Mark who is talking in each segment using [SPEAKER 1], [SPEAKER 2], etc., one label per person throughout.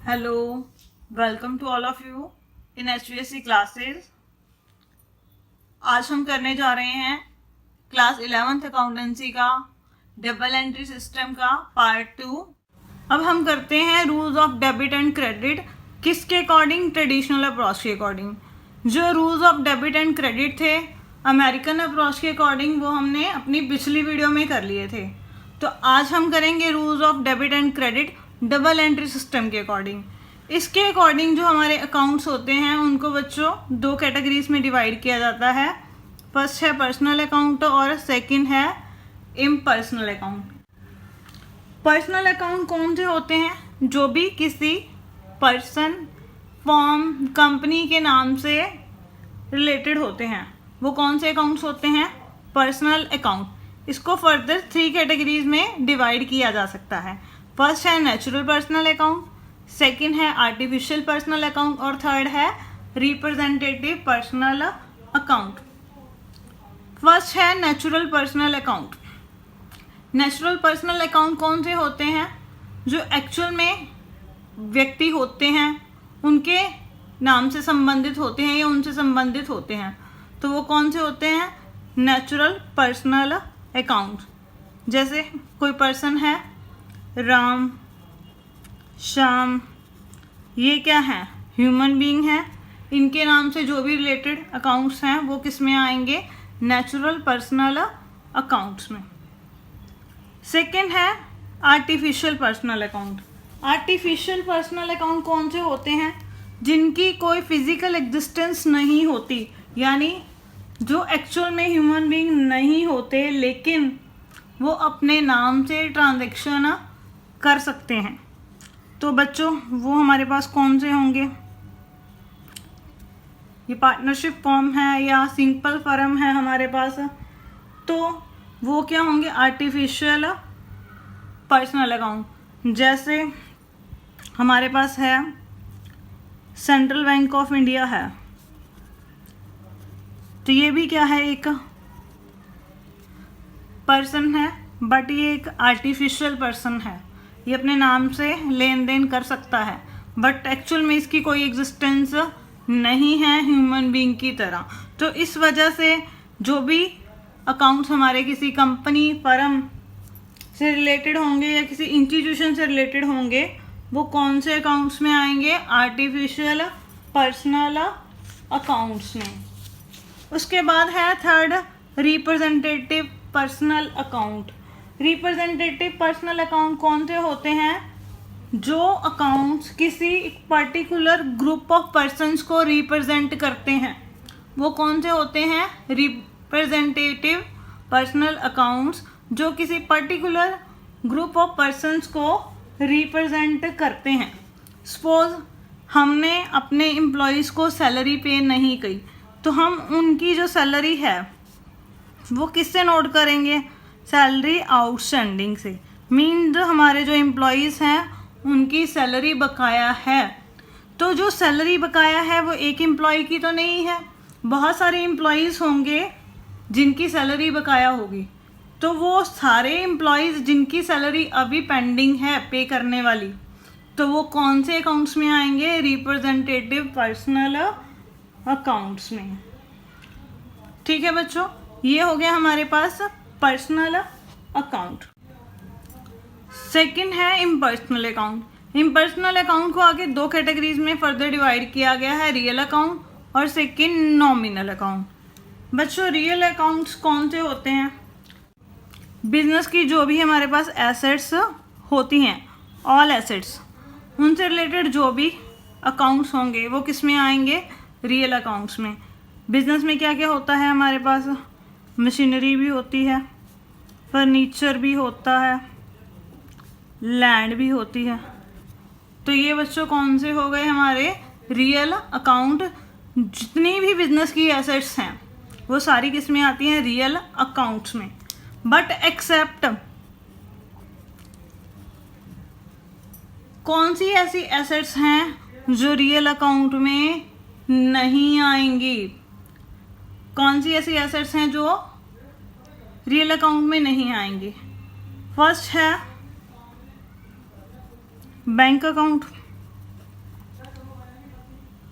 [SPEAKER 1] Hello, welcome to all of you in HVSC classes. आज हम करने जा रहे हैं क्लास 11th अकाउंटेंसी का डबल एंट्री सिस्टम का पार्ट 2। अब हम करते हैं rules of debit and credit. किसके अकॉर्डिंग? ट्रेडिशनल अप्रोच के अकॉर्डिंग। जो rules of debit and credit थे अमेरिकन अप्रोच के अकॉर्डिंग, वो हमने अपनी पिछली वीडियो में कर लिए थे। तो आज हम करेंगे rules of debit and credit double entry system के अकॉर्डिंग। इसके अकॉर्डिंग जो हमारे अकाउंट्स होते हैं उनको बच्चों दो कैटेगरीज में डिवाइड किया जाता है। फर्स्ट है पर्सनल अकाउंट और सेकंड है इम्पर्सनल अकाउंट। पर्सनल अकाउंट कौन से होते हैं? जो भी किसी पर्सन, फॉर्म, कंपनी के नाम से रिलेटेड होते हैं, वो कौन से अकाउंट्स होते हैं? Personal account. इसको फर्दर 3 कैटेगरीज में डिवाइड किया जा सकता है। फर्स्ट है नेचुरल पर्सनल अकाउंट, सेकंड है आर्टिफिशियल पर्सनल अकाउंट और थर्ड है रिप्रेजेंटेटिव पर्सनल अकाउंट। फर्स्ट है natural personal account. Natural personal account कौन से होते हैं? जो एक्चुअल में व्यक्ति होते हैं उनके नाम से संबंधित होते हैं या उनसे संबंधित होते हैं, तो वो कौन से होते हैं? Natural personal account. जैसे कोई पर्सन है राम, श्याम, ये क्या है? ह्यूमन बीइंग है। इनके नाम से जो भी रिलेटेड अकाउंट्स हैं वो किस में आएंगे? नेचुरल पर्सनल अकाउंट्स में। सेकंड है artificial personal account. Artificial personal account कौन से होते हैं? जिनकी कोई फिजिकल एग्जिस्टेंस नहीं होती, यानी जो एक्चुअल में ह्यूमन बीइंग नहीं होते लेकिन वो अपने नाम से ट्रांजैक्शन कर सकते हैं। तो बच्चों वो हमारे पास कौन से होंगे? ये पार्टनरशिप फॉर्म है या सिंपल फर्म है हमारे पास, तो वो क्या होंगे? Artificial personal account. जैसे हमारे पास है सेंट्रल बैंक ऑफ इंडिया है, तो ये भी क्या है? एक पर्सन है, बट ये एक आर्टिफिशियल पर्सन है। ये अपने नाम से लेन देन कर सकता है बट एक्चुअल में इसकी कोई एग्जिस्टेंस नहीं है ह्यूमन बीइंग की तरह। तो इस वजह से जो भी अकाउंट्स हमारे किसी कंपनी, फर्म से रिलेटेड होंगे या किसी इंस्टीट्यूशन से रिलेटेड होंगे, वो कौन से अकाउंट्स में आएंगे? आर्टिफिशियल पर्सनल अकाउंट्स में। उसके बाद है third representative personal account. Representative personal account कौन से होते हैं? जो अकाउंट्स किसी पर्टिकुलर ग्रुप ऑफ पर्सन्स को रिप्रेजेंट करते हैं, वो कौन से होते हैं? रिप्रेजेंटेटिव पर्सनल अकाउंट्स, जो किसी पर्टिकुलर ग्रुप ऑफ पर्सन्स को रिप्रेजेंट करते हैं। सपोज हमने अपने एम्प्लॉयज़ को सैलरी पे नहीं की, तो हम उनकी जो सैलरी है वो किससे नोट करेंगे? सैलरी आउटस्टैंडिंग से। मीन जो हमारे जो एम्प्लॉयज़ हैं उनकी सैलरी बकाया है। तो जो सैलरी बकाया है वो एक एम्प्लॉय की तो नहीं है, बहुत सारे एम्प्लॉयज़ होंगे जिनकी सैलरी बकाया होगी। तो वो सारे एम्प्लॉयज़ जिनकी सैलरी अभी पेंडिंग है पे करने वाली, तो वो कौन से अकाउंट्स में आएंगे? रिप्रेजेंटेटिव पर्सनल अकाउंट्स में। ठीक है बच्चों, ये हो गया हमारे पास पर्सनल अकाउंट। सेकंड है इम्पर्सनल अकाउंट। इम्पर्सनल अकाउंट को आगे 2 कैटेगरीज में फर्दर डिवाइड किया गया है, रियल अकाउंट और सेकंड नॉमिनल अकाउंट। बच्चों रियल अकाउंट्स कौन से होते हैं? बिजनेस की जो भी हमारे पास एसेट्स होती हैं, ऑल एसेट्स, उनसे रिलेटेड जो भी अकाउंट्स होंगे वो किस में आएंगे? रियल अकाउंट्स में। बिजनेस में क्या क्या होता है हमारे पास? मशीनरी भी होती है, फर्नीचर भी होता है, लैंड भी होती है। तो ये बच्चों कौन से हो गए हमारे? Real account. जितनी भी बिजनेस की एसेट्स हैं वो सारी किस में आती हैं? रियल अकाउंट्स में। बट एक्सेप्ट कौन सी ऐसी एसेट्स हैं जो रियल अकाउंट में नहीं आएंगी? कौन सी ऐसी एसेट्स हैं जो रियल अकाउंट में नहीं आएंगी? फर्स्ट है बैंक अकाउंट,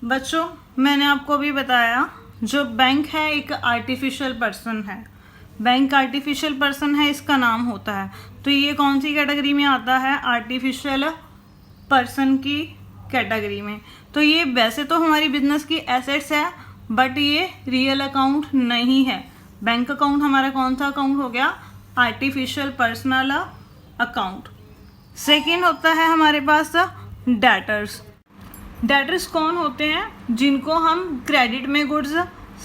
[SPEAKER 1] बच्चों, मैंने आपको अभी बताया जो बैंक है एक आर्टिफिशियल पर्सन है। बैंक आर्टिफिशियल पर्सन है, इसका नाम होता है। तो ये कौन सी कैटेगरी में आता है? आर्टिफिशियल पर्सन की कैटेगरी में। तो ये वैसे तो हमारी बिजनेस की एसेट्स है, बट ये रियल अकाउंट नहीं है। बैंक अकाउंट हमारा कौन सा अकाउंट हो गया? Artificial personal account. सेकेंड होता है हमारे पास डेटर्स। डेटर्स कौन होते हैं? जिनको हम क्रेडिट में गुड्स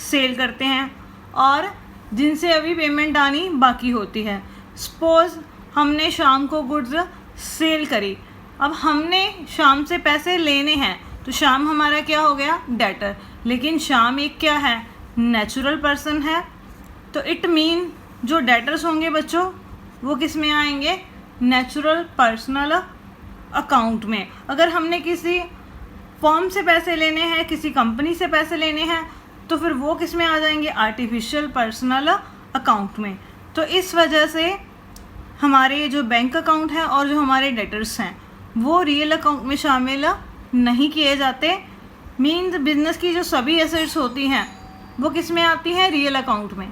[SPEAKER 1] सेल करते हैं और जिनसे अभी पेमेंट आनी बाकी होती है। सपोज हमने शाम को गुड्स सेल करी, अब हमने शाम से पैसे लेने हैं, तो शाम हमारा क्या हो गया? डेटर। लेकिन शाम एक क्या है? नेचुरल पर्सन है। तो इट मीन जो डेटर्स होंगे बच्चों वो किस में आएंगे? नेचुरल पर्सनल अकाउंट में। अगर हमने किसी फॉर्म से पैसे लेने हैं, किसी कंपनी से पैसे लेने हैं, तो फिर वो किस में आ जाएंगे? आर्टिफिशियल पर्सनल अकाउंट में। तो इस वजह से हमारे जो बैंक अकाउंट हैं और जो हमारे डेटर्स हैं वो रियल अकाउंट में शामिल नहीं किए जाते। मीन्स बिजनेस की जो सभी एसेट्स होती हैं वो किस में आती हैं? रियल अकाउंट में।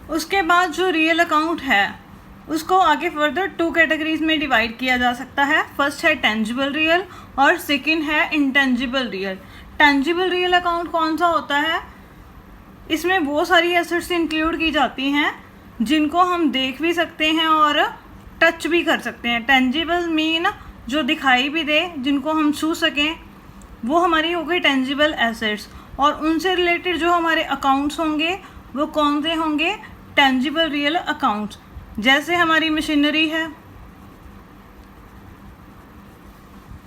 [SPEAKER 1] उसके बाद जो रियल अकाउंट है उसको आगे फर्दर 2 कैटेगरीज में डिवाइड किया जा सकता है। फर्स्ट है टेंजिबल रियल और सेकंड है intangible real. Tangible real account कौन सा होता है? इसमें वो सारी एसेट्स इंक्लूड की जाती हैं जिनको हम देख भी सकते हैं और टच भी कर सकते हैं। टेंजिबल मीन जो दिखाई भी दे, जिनको हम छू सकें, वो हमारी हो गई टेंजिबल एसेट्स। और उनसे रिलेटेड जो हमारे अकाउंट्स होंगे वो कौन से होंगे? Tangible real accounts. जैसे हमारी मशीनरी है,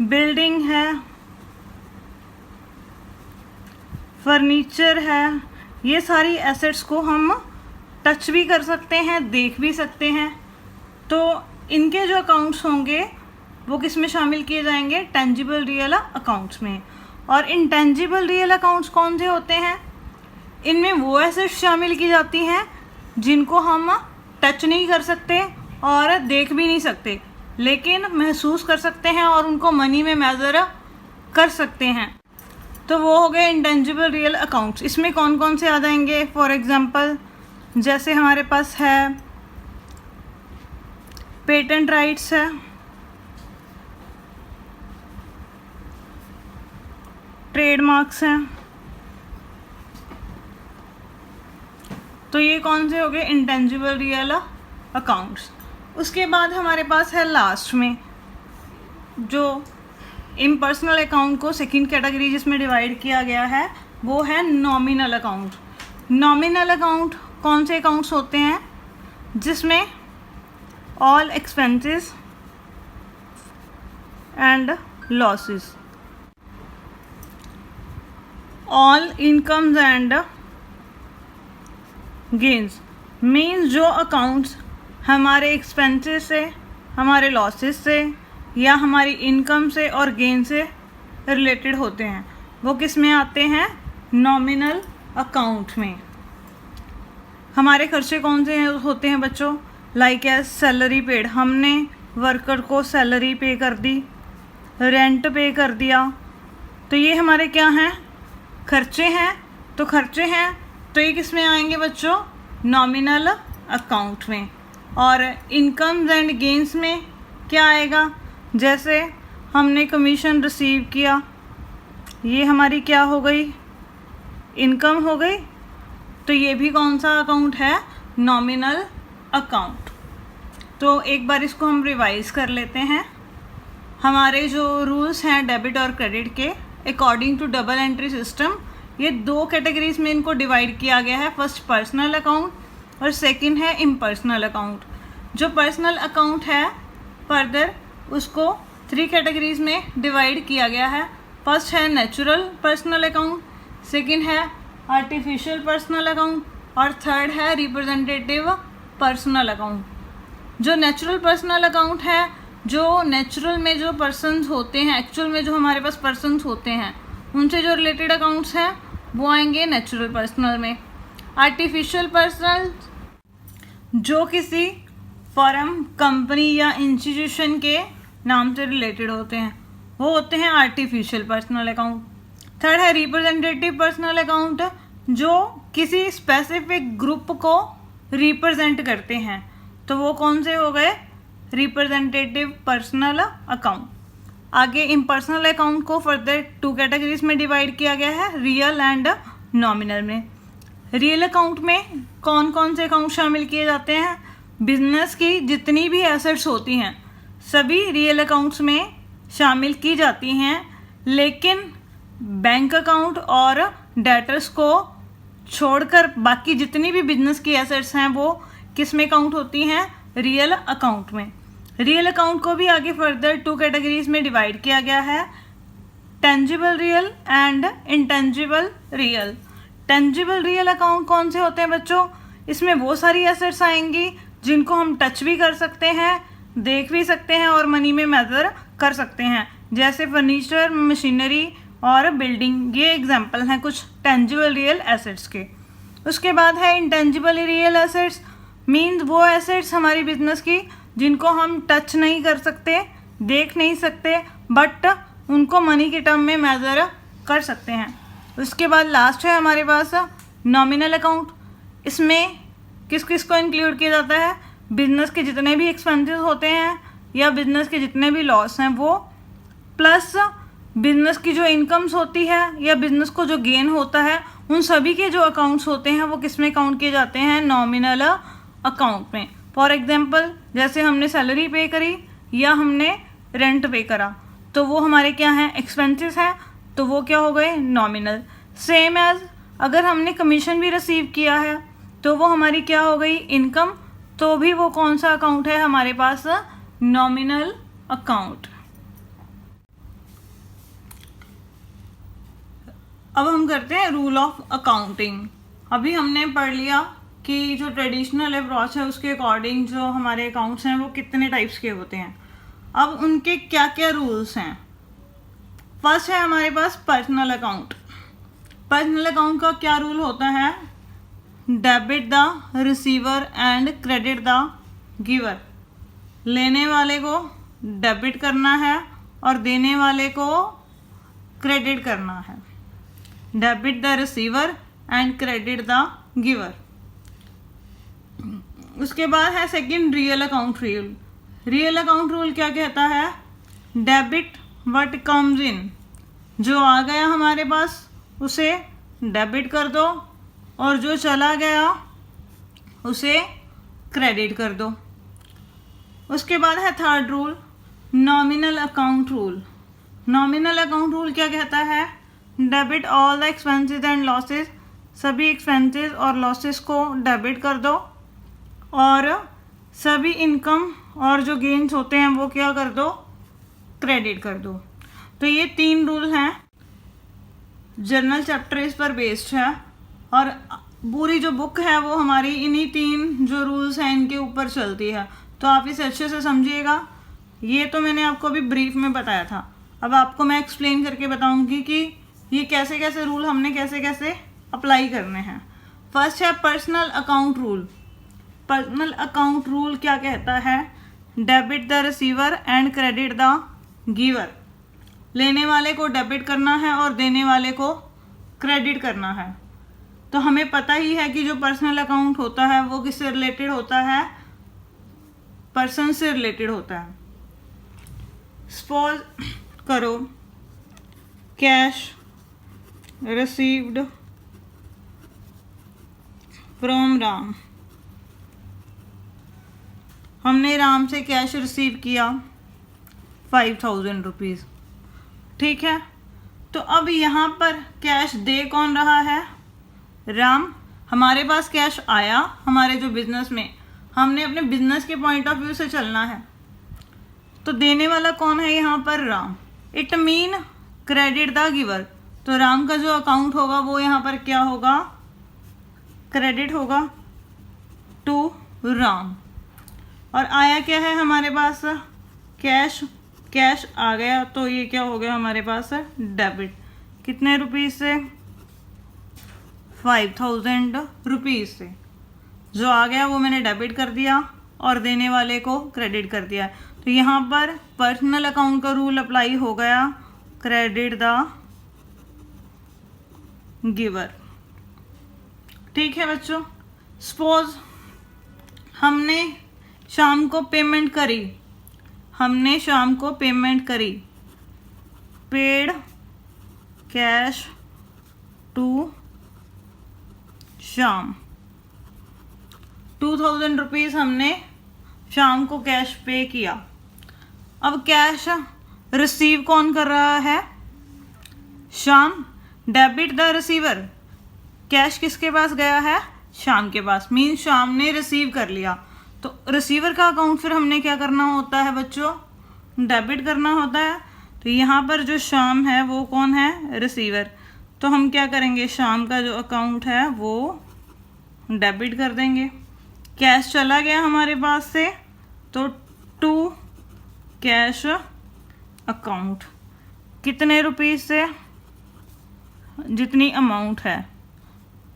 [SPEAKER 1] बिल्डिंग है, फर्नीचर है, ये सारी एसेट्स को हम टच भी कर सकते हैं, देख भी सकते हैं। तो इनके जो अकाउंट्स होंगे वो किस में शामिल किए जाएंगे? टेंजिबल रियल अकाउंट्स में। और इंटेंजिबल रियल अकाउंट्स कौन से होते हैं? इनमें वो एसेट्स शामिल की जाती हैं जिनको हम टच नहीं कर सकते और देख भी नहीं सकते, लेकिन महसूस कर सकते हैं और उनको मनी में मेज़र कर सकते हैं। तो वो हो गए इंटेंजिबल रियल अकाउंट्स। इसमें कौन कौन से आ जाएंगे? फॉर एग्जांपल जैसे हमारे पास है पेटेंट राइट्स है, ट्रेडमार्क्स हैं। तो ये कौन से हो गए? Intangible real accounts. उसके बाद हमारे पास है लास्ट में जो इम्पर्सनल अकाउंट को सेकंड कैटेगरी जिसमें डिवाइड किया गया है वो है नॉमिनल अकाउंट। नॉमिनल अकाउंट कौन से अकाउंट्स होते हैं? जिसमें all expenses and losses, all incomes and gains. Means जो अकाउंट्स हमारे एक्सपेंसेस से, हमारे लॉसेस से या हमारी इनकम से और गेन से रिलेटेड होते हैं वो किस में आते हैं? नॉमिनल अकाउंट में। हमारे खर्चे कौन से होते हैं बच्चों? लाइक एज सैलरी पेड, हमने वर्कर को सैलरी पे कर दी, रेंट पे कर दिया, तो ये हमारे क्या हैं? खर्चे हैं। तो खर्चे हैं तो ये किस में आएंगे बच्चों? नॉमिनल अकाउंट में। और इनकम्स एंड गेन्स में क्या आएगा? जैसे हमने कमीशन रिसीव किया, ये हमारी क्या हो गई? इनकम हो गई। तो ये भी कौन सा अकाउंट है? Nominal account. तो एक बार इसको हम रिवाइज कर लेते हैं। हमारे जो रूल्स हैं डेबिट और क्रेडिट के according to double entry system, ये 2 कैटेगरीज में इनको डिवाइड किया गया है। फर्स्ट पर्सनल अकाउंट और सेकंड है इम्पर्सनल अकाउंट। जो पर्सनल अकाउंट है फर्दर उसको 3 कैटेगरीज में डिवाइड किया गया है। फर्स्ट है नेचुरल पर्सनल अकाउंट, सेकंड है आर्टिफिशियल पर्सनल अकाउंट और थर्ड है रिप्रेजेंटेटिव पर्सनल अकाउंट। जो नेचुरल पर्सनल अकाउंट है, जो नेचुरल में जो पर्सन्स होते हैं, एक्चुअल में जो हमारे पास पर्सन्स होते हैं उनसे जो रिलेटेड अकाउंट्स हैं वो आएंगे नेचुरल पर्सनल में। आर्टिफिशियल पर्सनल जो किसी फर्म, कंपनी या इंस्टीट्यूशन के नाम से रिलेटेड होते हैं वो होते हैं आर्टिफिशियल पर्सनल अकाउंट। थर्ड है रिप्रेजेंटेटिव पर्सनल अकाउंट, जो किसी स्पेसिफिक ग्रुप को रिप्रेजेंट करते हैं, तो वो कौन से हो गए, रिप्रेजेंटेटिव पर्सनल अकाउंट। आगे इम्पर्सनल अकाउंट को फर्दर 2 कैटेगरीज में डिवाइड किया गया है, रियल एंड नॉमिनल में। रियल अकाउंट में कौन कौन से अकाउंट शामिल किए जाते हैं, बिजनेस की जितनी भी एसेट्स होती हैं सभी रियल अकाउंट्स में शामिल की जाती हैं, लेकिन बैंक अकाउंट और डेटर्स को छोड़कर बाकी जितनी भी बिजनेस की एसेट्स हैं वो किस में काउंट होती हैं, रियल अकाउंट में। रियल अकाउंट को भी आगे फर्दर 2 कैटेगरीज में डिवाइड किया गया है, tangible real and intangible real. Tangible real account कौन से होते हैं बच्चों, इसमें वो सारी एसेट्स आएंगी जिनको हम टच भी कर सकते हैं, देख भी सकते हैं और मनी में मेजर कर सकते हैं, जैसे फर्नीचर, मशीनरी और बिल्डिंग। ये एग्जांपल हैं कुछ टेंजिबल रियल एसेट्स के। उसके बाद है इंटेंजिबल रियल एसेट्स, मीन्स वो एसेट्स हमारी बिजनेस की जिनको हम टच नहीं कर सकते, देख नहीं सकते, बट उनको मनी के टर्म में मेजर कर सकते हैं। उसके बाद लास्ट है हमारे पास नॉमिनल अकाउंट। इसमें किस किस को इंक्लूड किया जाता है, बिजनेस के जितने भी एक्सपेंसेस होते हैं या बिजनेस के जितने भी लॉस हैं वो, प्लस बिजनेस की जो इनकम्स होती है या बिजनेस को जो गेन होता है, उन सभी के जो अकाउंट्स होते हैं वो किस में काउंट किए जाते हैं, नॉमिनल अकाउंट में। फॉर एग्जांपल जैसे हमने सैलरी पे करी या हमने रेंट पे करा, तो वो हमारे क्या हैं, एक्सपेंसेस हैं, तो वो क्या हो गए, नॉमिनल। सेम एज अगर हमने कमीशन भी रिसीव किया है तो वो हमारी क्या हो गई, इनकम, तो भी वो कौन सा अकाउंट है हमारे पास, नॉमिनल अकाउंट। अब हम करते हैं रूल ऑफ अकाउंटिंग। अभी हमने पढ़ लिया कि जो ट्रेडिशनल अप्रोच है उसके अकॉर्डिंग जो हमारे अकाउंट्स हैं वो कितने टाइप्स के होते हैं। अब उनके क्या क्या रूल्स हैं। फर्स्ट है हमारे पास पर्सनल अकाउंट। पर्सनल अकाउंट का क्या रूल होता है, debit the receiver and credit the giver. लेने वाले को डेबिट करना है और देने वाले को क्रेडिट करना है। Debit the receiver and credit the giver. उसके बाद है second real account rule. Real account rule क्या कहता है, डेबिट व्हाट कम्स इन, जो आ गया हमारे पास उसे डेबिट कर दो और जो चला गया उसे क्रेडिट कर दो। उसके बाद है third rule, nominal account rule. Nominal account rule क्या कहता है, debit all the expenses and losses, सभी एक्सपेंसेस और लॉसेस को डेबिट कर दो और सभी इनकम और जो गेन्स होते हैं वो क्या कर दो, क्रेडिट कर दो। तो ये 3 रूल हैं, जर्नल चैप्टर इस पर बेस्ड है और पूरी जो बुक है वो हमारी इन्हीं 3 जो रूल्स हैं इनके ऊपर चलती है। तो आप इसे अच्छे से समझिएगा। ये तो मैंने आपको अभी ब्रीफ में बताया था, अब आपको मैं एक्सप्लेन करके बताऊंगी कि ये कैसे कैसे रूल हमने कैसे कैसे अप्लाई करने हैं। फर्स्ट है personal account rule. Personal account rule क्या कहता है, debit the receiver and credit the giver. लेने वाले को डेबिट करना है और देने वाले को क्रेडिट करना है। तो हमें पता ही है कि जो पर्सनल अकाउंट होता है वो किससे रिलेटेड होता है, पर्सन से रिलेटेड होता है। सपोज करो कैश रिसीव्ड फ्रॉम राम, हमने राम से कैश रिसीव किया 5000 रुपीज़, ठीक है। तो अब यहाँ पर कैश दे कौन रहा है, राम। हमारे पास कैश आया हमारे जो बिजनेस में, हमने अपने बिजनेस के पॉइंट ऑफ व्यू से चलना है, तो देने वाला कौन है यहाँ पर, Ram. It mean credit the giver, तो राम का जो अकाउंट होगा वो यहाँ पर क्या होगा, क्रेडिट होगा टू राम। और आया क्या है हमारे पास, कैश। कैश आ गया तो ये क्या हो गया हमारे पास, डेबिट। कितने रुपीज़ से, 5000 रुपीज़ से। जो आ गया वो मैंने डेबिट कर दिया और देने वाले को क्रेडिट कर दिया। तो यहाँ पर पर्सनल अकाउंट का रूल अप्लाई हो गया, क्रेडिट द गिवर। ठीक है बच्चों, सपोज हमने शाम को पेमेंट करी, पेड कैश टू शाम, 2000 रुपीज़ हमने शाम को कैश पे किया। अब कैश रिसीव कौन कर रहा है? शाम। डेबिट द रिसीवर, कैश किसके पास गया है? शाम के पास, मीन शाम ने रिसीव कर लिया। तो रिसीवर का अकाउंट फिर हमने क्या करना होता है बच्चों? डेबिट करना होता है। तो यहाँ पर जो शाम है वो कौन है? रिसीवर। तो हम क्या करेंगे? शाम का जो अकाउंट है वो डेबिट कर देंगे। कैश चला गया हमारे पास से, तो टू कैश अकाउंट, कितने रुपीस से? जितनी अमाउंट है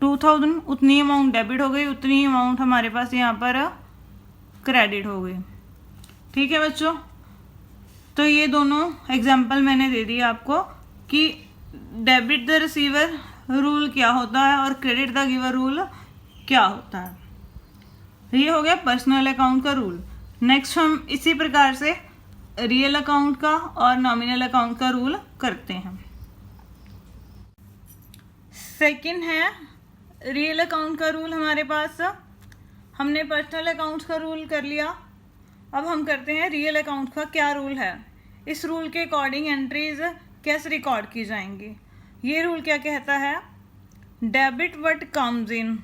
[SPEAKER 1] 2000, उतनी अमाउंट डेबिट हो गई, उतनी अमाउंट हमारे पास यहाँ पर क्रेडिट हो गई। ठीक है बच्चों, तो ये दोनों एग्जाम्पल मैंने दे दिए आपको कि डेबिट द रिसीवर रूल क्या होता है और क्रेडिट द गिवर रूल क्या होता है। ये हो गया पर्सनल अकाउंट का रूल। नेक्स्ट हम इसी प्रकार से रियल अकाउंट का और नॉमिनल अकाउंट का रूल करते हैं। सेकंड है रियल अकाउंट का रूल। हमारे पास हमने पर्सनल अकाउंट का रूल कर लिया, अब हम करते हैं रियल अकाउंट का क्या रूल है। इस रूल के अकॉर्डिंग एंट्रीज कैसे रिकॉर्ड की जाएंगी? ये रूल क्या कहता है? डेबिट व्हाट कम्स इन,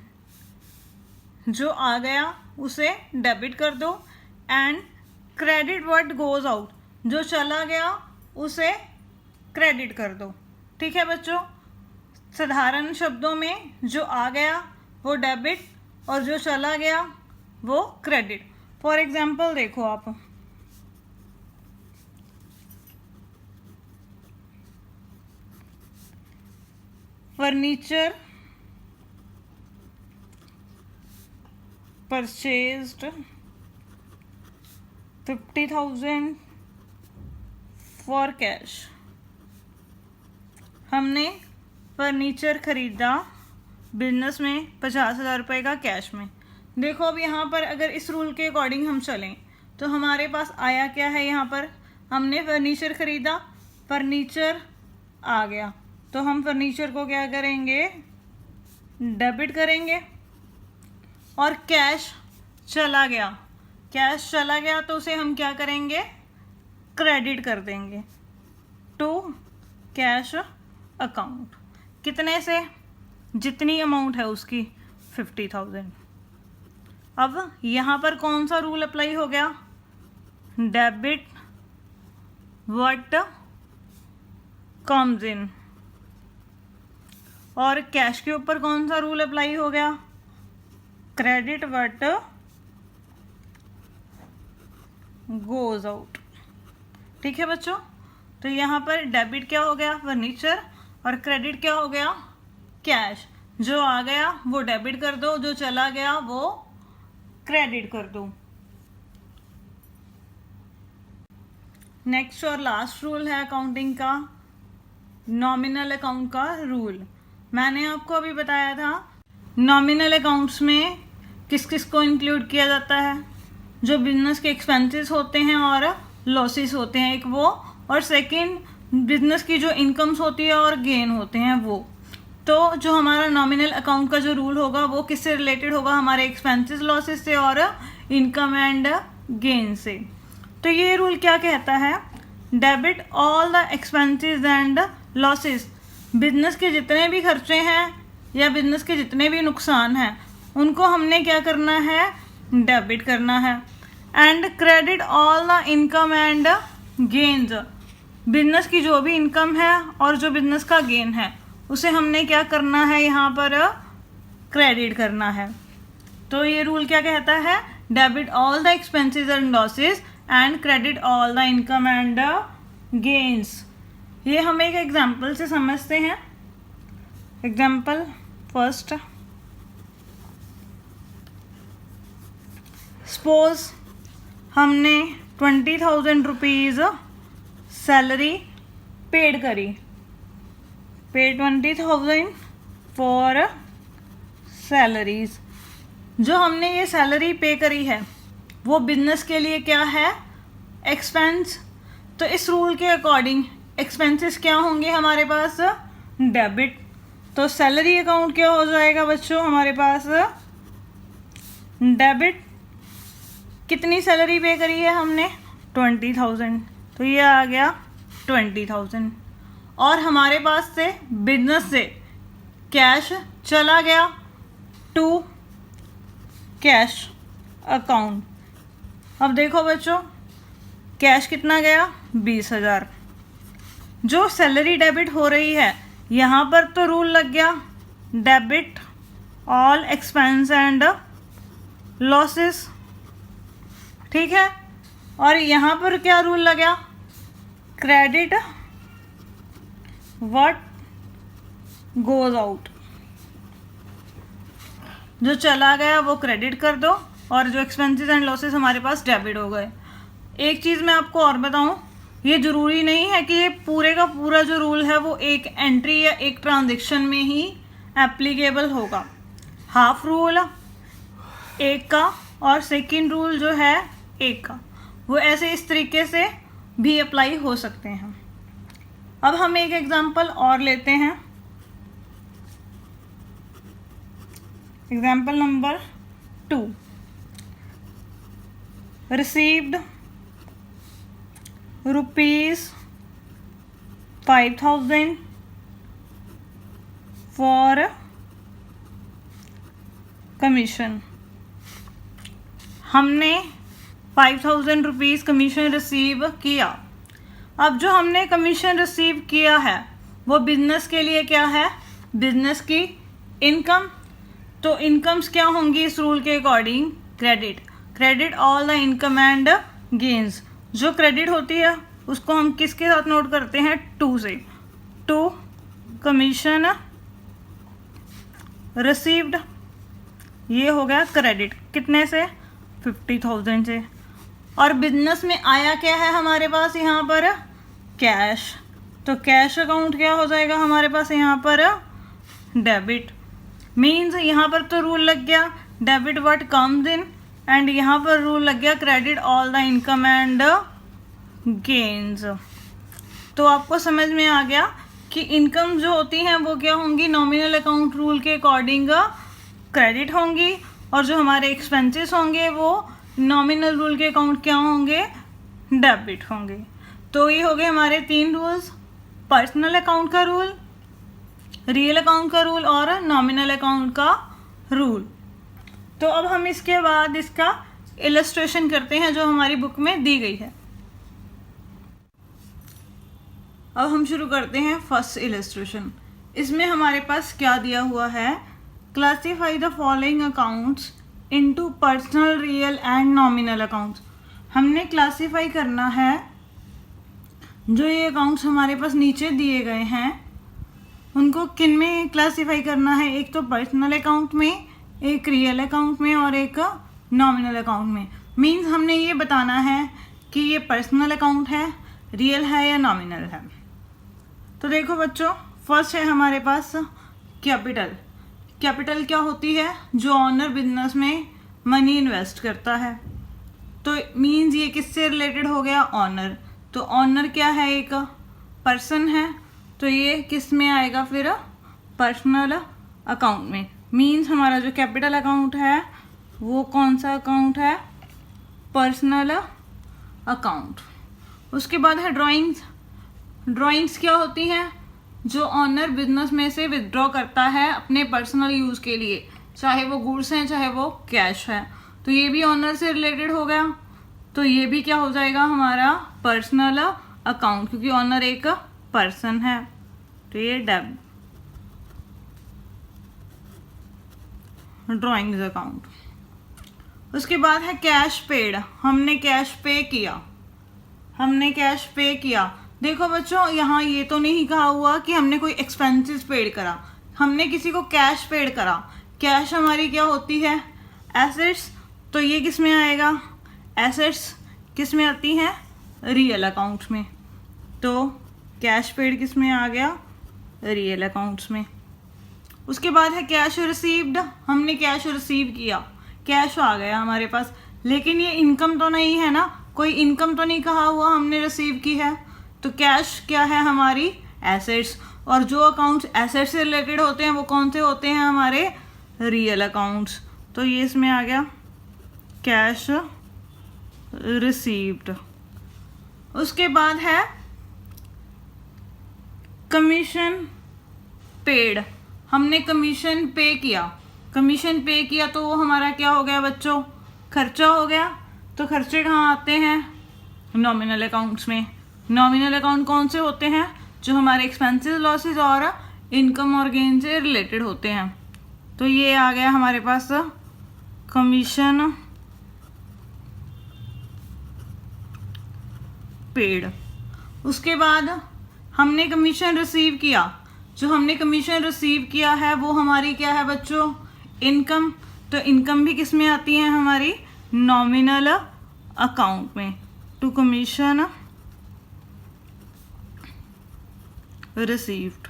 [SPEAKER 1] जो आ गया उसे डेबिट कर दो, and credit what goes out, जो चला गया उसे क्रेडिट कर दो। ठीक है बच्चों, साधारण शब्दों में जो आ गया वो डेबिट और जो चला गया वो क्रेडिट। फॉर एग्जाम्पल देखो आप, फर्नीचर परचेज्ड 50,000 फॉर कैश। हमने फर्नीचर खरीदा बिजनेस में 50,000 रुपये का कैश में। देखो अब यहाँ पर अगर इस रूल के अकॉर्डिंग हम चलें तो हमारे पास आया क्या है? यहाँ पर हमने फर्नीचर खरीदा, फर्नीचर आ गया, तो हम फर्नीचर को क्या करेंगे? डेबिट करेंगे। और कैश चला गया, कैश चला गया तो उसे हम क्या करेंगे? क्रेडिट कर देंगे टू कैश अकाउंट। कितने से? जितनी अमाउंट है उसकी 50,000। अब यहाँ पर कौन सा रूल अप्लाई हो गया? Debit what comes in. और कैश के ऊपर कौन सा रूल अप्लाई हो गया? Credit what goes out. ठीक है बच्चों, तो यहाँ पर डेबिट क्या हो गया? फर्नीचर, और क्रेडिट क्या हो गया? कैश। जो आ गया वो डेबिट कर दो, जो चला गया वो क्रेडिट कर दो। नेक्स्ट और लास्ट रूल है अकाउंटिंग का, नॉमिनल अकाउंट का रूल। मैंने आपको अभी बताया था नॉमिनल अकाउंट्स में किस किस को इंक्लूड किया जाता है। जो बिजनेस के एक्सपेंसेस होते हैं और लॉसेस होते हैं, एक वो, और सेकंड बिजनेस की जो इनकम्स होती है और गेन होते हैं वो। तो जो हमारा नॉमिनल अकाउंट का जो रूल होगा वो किससे रिलेटेड होगा? हमारे एक्सपेंसेस लॉसेस से और इनकम एंड गेन से। तो ये रूल क्या कहता है? Debit all the expenses and losses, business के जितने भी खर्चे हैं या बिजनेस के जितने भी नुकसान हैं उनको हमने क्या करना है? डेबिट करना है। And credit all the income and gains, business की जो भी इनकम है और जो बिजनेस का गेन है उसे हमने क्या करना है? यहाँ पर क्रेडिट करना है। तो ये रूल क्या कहता है? Debit all the expenses and losses and credit all the income and gains. ये हम एक एग्जाम्पल से समझते हैं। एग्जाम्पल फर्स्ट, सपोज हमने 20,000 रुपीज़ सैलरी पेड करी, पे 20,000 फॉर सैलरीज। जो हमने ये सैलरी पे करी है वो बिजनेस के लिए क्या है, एक्सपेंस। तो इस रूल के अकॉर्डिंग एक्सपेंसेस क्या होंगे हमारे पास, डेबिट। तो सैलरी अकाउंट क्या हो जाएगा बच्चों हमारे पास, डेबिट। कितनी सैलरी पे करी है हमने, 20,000, तो ये आ गया 20,000। और हमारे पास से बिजनेस से कैश चला गया टू कैश अकाउंट। अब देखो बच्चों, कैश कितना गया, 20,000। जो सैलरी डेबिट हो रही है यहाँ पर तो रूल लग गया debit all expense and losses, ठीक है। और यहाँ पर क्या रूल लगा, क्रेडिट व्हाट गोज आउट। जो चला गया वो क्रेडिट कर दो और जो एक्सपेंसेस एंड लॉसेस हमारे पास डेबिट हो गए। एक चीज़ मैं आपको और बताऊं, ये ज़रूरी नहीं है कि ये पूरे का पूरा जो रूल है वो एक एंट्री या एक ट्रांजैक्शन में ही एप्लीकेबल होगा। हाफ रूल एक का और सेकंड रूल जो है एक का, वो ऐसे इस तरीके से भी अप्लाई हो सकते हैं। अब हम एक एग्जांपल और लेते हैं, example number 2। Received ₹5,000 for commission. हमने 5,000 रुपीज़ कमीशन रिसीव किया। अब जो हमने कमीशन रिसीव किया है वो बिजनेस के लिए क्या है, बिजनेस की इनकम। तो इनकम्स क्या होंगी इस रूल के according, credit. Credit all the income and gains. जो क्रेडिट होती है उसको हम किसके साथ नोट करते हैं, टू से। टू कमीशन रिसीव्ड, ये हो गया क्रेडिट, कितने से, 50,000 से। और बिजनेस में आया क्या है हमारे पास यहाँ पर, कैश। तो कैश अकाउंट क्या हो जाएगा हमारे पास यहाँ पर, डेबिट। मीन्स यहाँ पर तो रूल लग गया debit what comes in, and यहाँ पर रूल लग गया credit all the income and gains. तो आपको समझ में आ गया कि इनकम जो होती हैं वो क्या होंगी, नॉमिनल अकाउंट रूल के अकॉर्डिंग क्रेडिट होंगी, और जो हमारे एक्सपेंसेस होंगे वो नॉमिनल रूल के अकाउंट क्या होंगे, डेबिट होंगे। तो ये हो गए हमारे 3 रूल्स, पर्सनल अकाउंट का रूल, रियल अकाउंट का रूल और नॉमिनल अकाउंट का रूल। तो अब हम इसके बाद इसका इलस्ट्रेशन करते हैं जो हमारी बुक में दी गई है। अब हम शुरू करते हैं फर्स्ट इलस्ट्रेशन। इसमें हमारे पास क्या दिया हुआ है, classify the following accounts into personal, real and nominal accounts. हमने क्लासीफाई करना है जो ये अकाउंट्स हमारे पास नीचे दिए गए हैं उनको किन में क्लासीफाई करना है, एक तो पर्सनल अकाउंट में, एक रियल अकाउंट में और एक नॉमिनल अकाउंट में। मीन्स हमने ये बताना है कि ये पर्सनल अकाउंट है, रियल है या नॉमिनल है। तो देखो बच्चों, फर्स्ट है हमारे पास कैपिटल। कैपिटल क्या होती है, जो ऑनर बिजनेस में मनी इन्वेस्ट करता है। तो मीन्स ये किससे रिलेटेड हो गया, ऑनर। तो ऑनर क्या है, एक पर्सन है, तो ये किस में आएगा फिर, पर्सनल अकाउंट में। मीन्स हमारा जो कैपिटल अकाउंट है वो कौन सा अकाउंट है, पर्सनल अकाउंट। उसके बाद है ड्राइंग्स। ड्राइंग्स क्या होती हैं, जो ऑनर बिजनेस में से विदड्रॉ करता है अपने पर्सनल यूज़ के लिए, चाहे वो गुड्स हैं चाहे वो कैश है। तो ये भी ऑनर से रिलेटेड हो गया, तो ये भी क्या हो जाएगा हमारा पर्सनल अकाउंट, क्योंकि ऑनर एक पर्सन है। तो ये ड्राइंग्स अकाउंट। उसके बाद है कैश पेड। हमने कैश पे किया, हमने कैश पे किया। देखो बच्चों, यहाँ ये तो नहीं कहा हुआ कि हमने कोई एक्सपेंसेस पेड करा, हमने किसी को कैश पेड करा। कैश हमारी क्या होती है, एसेट्स। तो ये किस में आएगा, एसेट्स किस में आती हैं, रियल अकाउंट्स में। तो कैश पेड किस में आ गया, रियल अकाउंट्स में। उसके बाद है कैश रिसीव्ड, हमने कैश रिसीव किया, कैश आ गया हमारे पास, लेकिन ये इनकम तो नहीं है ना, कोई इनकम तो नहीं कहा हुआ हमने रिसीव की है। तो कैश क्या है हमारी एसेट्स, और जो अकाउंट्स एसेट्स से रिलेटेड होते हैं वो कौन से होते हैं हमारे रियल अकाउंट्स। तो ये इसमें आ गया कैश रिसीव्ड। उसके बाद है कमीशन पेड, हमने कमीशन पे किया, कमीशन पे किया तो वो हमारा क्या हो गया बच्चों, खर्चा हो गया। तो खर्चे कहाँ आते हैं, नॉमिनल अकाउंट्स में। नॉमिनल अकाउंट कौन से होते हैं, जो हमारे एक्सपेंसेस लॉसेस और इनकम और गेन से रिलेटेड होते हैं। तो ये आ गया हमारे पास कमीशन पेड। उसके बाद हमने कमीशन रिसीव किया, जो हमने कमीशन रिसीव किया है वो हमारी क्या है बच्चों, इनकम। तो इनकम भी किस में आती है हमारी, नॉमिनल अकाउंट में। To commission received.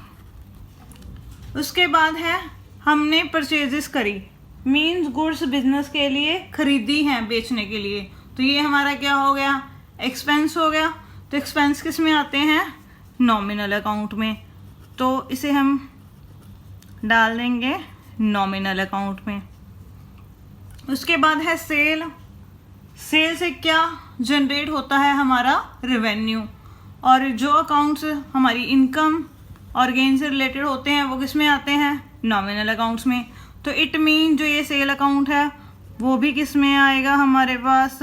[SPEAKER 1] उसके बाद है हमने परचेजेस करी, मीन्स गुड्स बिजनेस के लिए खरीदी हैं बेचने के लिए, तो ये हमारा क्या हो गया, एक्सपेंस हो गया। तो एक्सपेंस किस में आते हैं, नॉमिनल अकाउंट में। तो इसे हम डाल देंगे नॉमिनल अकाउंट में। उसके बाद है सेल, सेल से क्या जनरेट होता है हमारा रेवेन्यू, और जो अकाउंट्स हमारी इनकम और गेन से रिलेटेड होते हैं वो किस में आते हैं, नॉमिनल अकाउंट्स में। तो इट मीन जो ये सेल अकाउंट है वो भी किस में आएगा हमारे पास,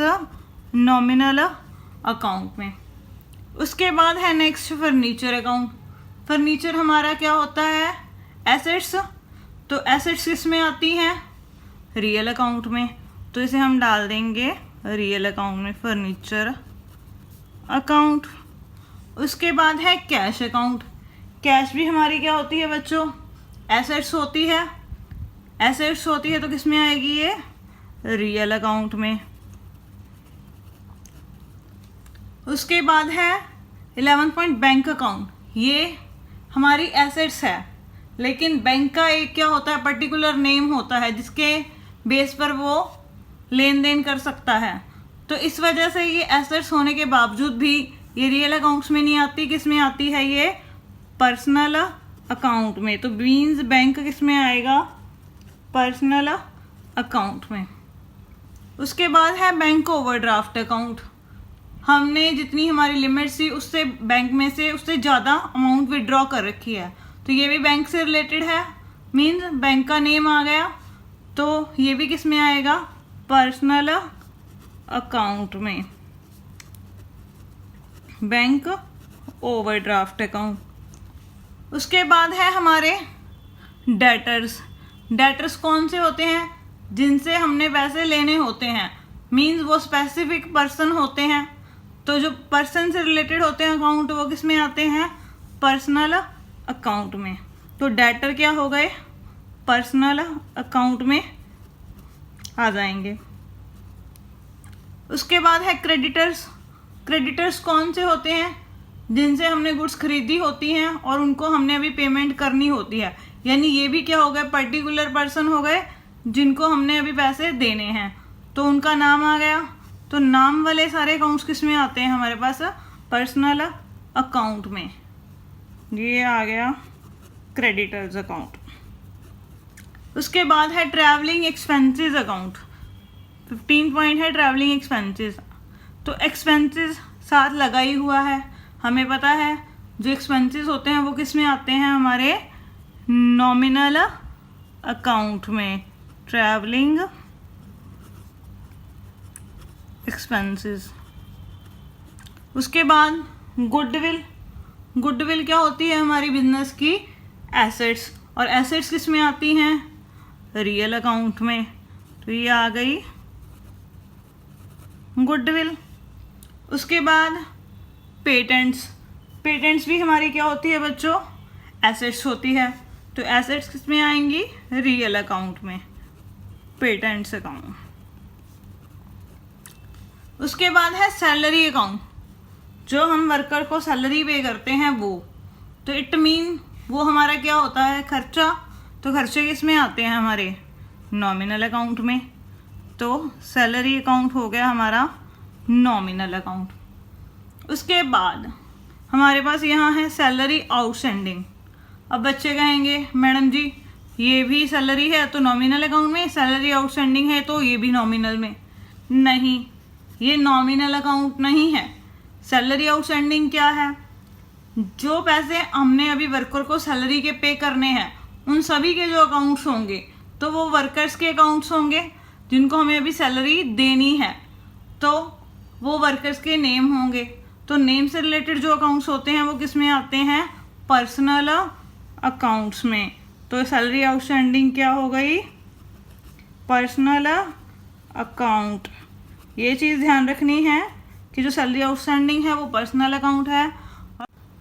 [SPEAKER 1] नॉमिनल अकाउंट में। उसके बाद है नेक्स्ट फर्नीचर अकाउंट। फर्नीचर हमारा क्या होता है, एसेट्स। तो एसेट्स किस में आती हैं, रियल अकाउंट में। तो इसे हम डाल देंगे रियल अकाउंट में, फर्नीचर अकाउंट। उसके बाद है कैश अकाउंट। कैश भी हमारी क्या होती है बच्चों, एसेट्स होती है। एसेट्स होती है तो किस में आएगी ये, रियल अकाउंट में। उसके बाद है 11 पॉइंट बैंक अकाउंट। ये हमारी एसेट्स है, लेकिन बैंक का एक क्या होता है, पर्टिकुलर नेम होता है जिसके बेस पर वो लेन देन कर सकता है। तो इस वजह से ये एसेट्स होने के बावजूद भी ये रियल अकाउंट्स में नहीं आती, किस में आती है ये, पर्सनल अकाउंट में। तो मीन्स बैंक किस में आएगा, पर्सनल अकाउंट में। उसके बाद है बैंक ओवरड्राफ्ट अकाउंट। हमने जितनी हमारी लिमिट थी उससे बैंक में से उससे ज़्यादा अमाउंट विड्रॉ कर रखी है, तो ये भी बैंक से रिलेटेड है, मीन्स बैंक का नेम आ गया। तो ये भी किस में आएगा, पर्सनल अकाउंट में, बैंक ओवरड्राफ्ट अकाउंट। उसके बाद है हमारे डेटर्स। डेटर्स कौन से होते हैं, जिनसे हमने पैसे लेने होते हैं, मीन्स वो स्पेसिफिक पर्सन होते हैं। तो जो पर्सन से रिलेटेड होते हैं अकाउंट वो किस में आते हैं, पर्सनल अकाउंट में। तो डेटर क्या हो गए, पर्सनल अकाउंट में आ जाएंगे। उसके बाद है क्रेडिटर्स। क्रेडिटर्स कौन से होते हैं, जिनसे हमने गुड्स खरीदी होती हैं और उनको हमने अभी पेमेंट करनी होती है, यानी ये भी क्या हो गए, पर्टिकुलर पर्सन हो गए जिनको हमने अभी पैसे देने हैं, तो उनका नाम आ गया। तो नाम वाले सारे अकाउंट्स किस में आते हैं हमारे पास, पर्सनल अकाउंट में। ये आ गया क्रेडिटर्स अकाउंट। उसके बाद है ट्रैवलिंग एक्सपेंसेस अकाउंट। 15 पॉइंट है ट्रैवलिंग एक्सपेंसेस। तो एक्सपेंसेस साथ लगा ही हुआ है, हमें पता है जो एक्सपेंसेस होते हैं वो किस में आते हैं, हमारे नॉमिनल अकाउंट में, ट्रैवलिंग एक्सपेंसेस। उसके बाद गुडविल। गुडविल क्या होती है, हमारी बिजनेस की एसेट्स, और एसेट्स किस में आती हैं, रियल अकाउंट में। तो ये आ गई गुडविल। उसके बाद पेटेंट्स। पेटेंट्स भी हमारी क्या होती है बच्चों, एसेट्स होती है। तो एसेट्स किस में आएंगी, रियल अकाउंट में, पेटेंट्स अकाउंट। उसके बाद है सैलरी अकाउंट। जो हम वर्कर को सैलरी पे करते हैं वो, तो इट मीन वो हमारा क्या होता है, खर्चा। तो खर्चे किस में आते हैं हमारे, नॉमिनल अकाउंट में। तो सैलरी अकाउंट हो गया हमारा नॉमिनल अकाउंट। उसके बाद हमारे पास यहाँ है सैलरी आउटस्टैंडिंग। अब बच्चे कहेंगे मैडम जी ये भी सैलरी है तो नॉमिनल अकाउंट में, सैलरी आउटस्टैंडिंग है तो ये भी नॉमिनल में। नहीं, ये नॉमिनल अकाउंट नहीं है। सैलरी आउटस्टैंडिंग क्या है, जो पैसे हमने अभी वर्कर को सैलरी के पे करने हैं उन सभी के जो अकाउंट्स होंगे तो वो वर्कर्स के अकाउंट्स होंगे जिनको हमें अभी सैलरी देनी है, तो वो वर्कर्स के नेम होंगे। तो नेम से रिलेटेड जो अकाउंट्स होते हैं वो किस में आते हैं, पर्सनल अकाउंट्स में। तो सैलरी आउटस्टैंडिंग क्या हो गई, पर्सनल अकाउंट। ये चीज़ ध्यान रखनी है कि जो सैलरी आउटस्टैंडिंग है वो पर्सनल अकाउंट है,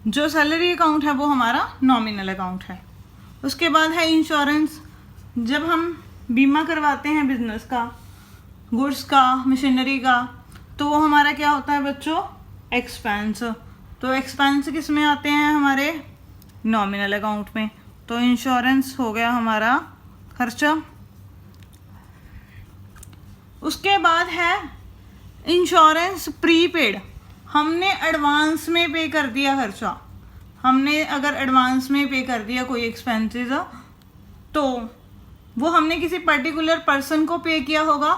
[SPEAKER 1] जो सैलरी अकाउंट है वो हमारा नॉमिनल अकाउंट है। उसके बाद है इंश्योरेंस। जब हम बीमा करवाते हैं बिजनेस का, गुड्स का, मशीनरी का, तो वो हमारा क्या होता है बच्चों, एक्सपेंस। तो एक्सपेंस किस में आते हैं हमारे, नॉमिनल अकाउंट में। तो इंश्योरेंस हो गया हमारा खर्चा। उसके बाद है इंश्योरेंस प्रीपेड। हमने एडवांस में पे कर दिया खर्चा। हमने अगर एडवांस में पे कर दिया कोई एक्सपेंसेस तो वो हमने किसी पर्टिकुलर पर्सन को पे किया होगा,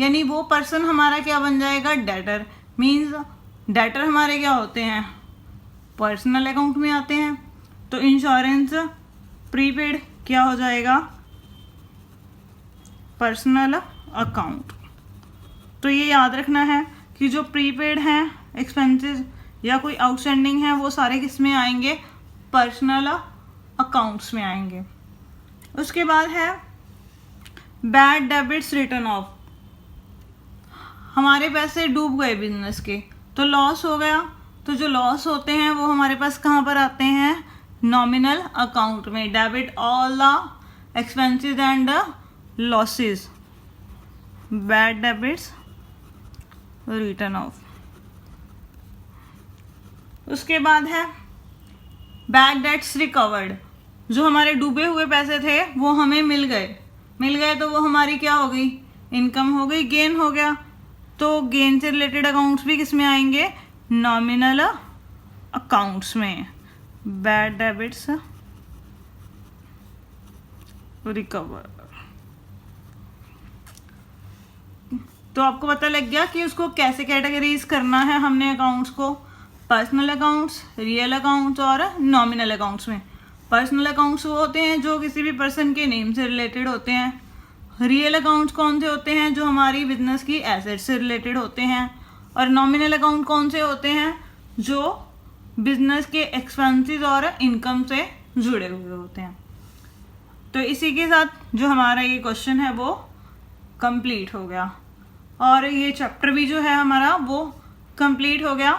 [SPEAKER 1] यानी वो पर्सन हमारा क्या बन जाएगा, डेटर। मीन्स डेटर हमारे क्या होते हैं, पर्सनल अकाउंट में आते हैं। तो इंश्योरेंस प्रीपेड क्या हो जाएगा, पर्सनल अकाउंट। तो ये याद रखना है कि जो प्रीपेड हैं एक्सपेंसेस या कोई आउटस्टैंडिंग है वो सारे किस में आएंगे, पर्सनल अकाउंट्स में आएंगे। उसके बाद है बैड डेबिट्स रिटर्न ऑफ। हमारे पैसे डूब गए बिजनेस के तो लॉस हो गया। तो जो लॉस होते हैं वो हमारे पास कहाँ पर आते हैं, नॉमिनल अकाउंट में। Debit all the expenses and losses, bad debits return of. उसके बाद है बैड डेट्स रिकवर्ड। जो हमारे डूबे हुए पैसे थे वो हमें मिल गए तो वो हमारी क्या हो गई, इनकम हो गई, गेन हो गया। तो गेन से रिलेटेड अकाउंट्स भी किस में आएंगे, नॉमिनल अकाउंट्स में। Bad debits recover. तो आपको पता लग गया कि उसको कैसे कैटेगराइज करना है हमने अकाउंट्स को, पर्सनल अकाउंट्स, रियल अकाउंट्स और नॉमिनल अकाउंट्स में। पर्सनल अकाउंट्स वो होते हैं जो किसी भी पर्सन के नेम से रिलेटेड होते हैं। रियल अकाउंट्स कौन से होते हैं, जो हमारी बिजनेस की एसेट से रिलेटेड होते हैं। और नॉमिनल अकाउंट कौन से होते हैं, जो बिजनेस के एक्सपेंसेस और इनकम से जुड़े हुए होते हैं। तो इसी के साथ जो हमारा ये क्वेश्चन है वो कंप्लीट हो गया और ये चैप्टर भी जो है हमारा वो कंप्लीट हो गया।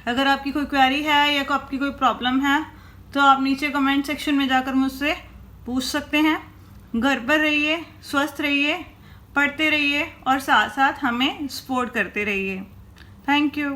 [SPEAKER 1] अगर आपकी कोई क्वेरी है या आपकी कोई प्रॉब्लम है तो आप नीचे कमेंट सेक्शन में जाकर मुझसे पूछ सकते हैं। घर पर रहिए, स्वस्थ रहिए, पढ़ते रहिए और साथ साथ हमें सपोर्ट करते रहिए। Thank you.